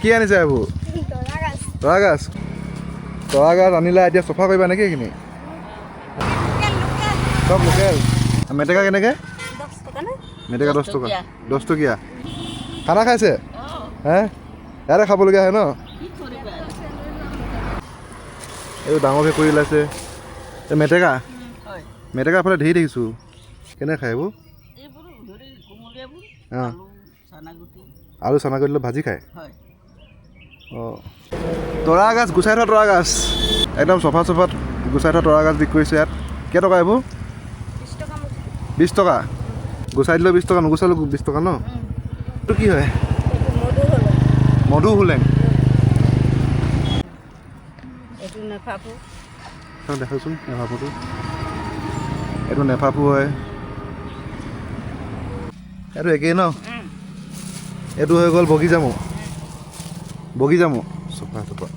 কি আনিছে এইবোৰ? তৰা গাছ। তৰা গাছ আনিলা, এতিয়া চফা কৰিবা নেকি এইখিনি? চব লোকেল। মেটেকা কেনেকৈ? মেটেকা 10 টকা। 10 টকীয়া। খানা খাইছে? হে ইয়াতে খাবলগীয়া হয় ন? এইটো ডাঙৰ ভেকুৰী ওলাইছে। এই মেটেকা মেটেকা ফালে ধেৰ দেখিছোঁ। কেনেকৈ খায় এইবোৰ? অঁ, আলু চানা কৰি দিলে ভাজি খায়। অঁ, তৰা গাছ, গুচাই থোৱা তৰা গাছ, একদম চফা চফাত গুচাই থোৱা তৰা গাছ বিক্ৰী কৰিছে ইয়াত। কেইটকা এইবোৰ? 20 টকা। গুচাই দিলেও 20 টকা, নুগুচালেও 20 টকা ন? এইটো কি হয়? মধু হোলেং। দেখাচোন নেফাফুটো। এইটো নেফাফু হয়। এইটো একেই ন? এইটো হৈ গ'ল বগীজামু। বগীজামু চফা চফা।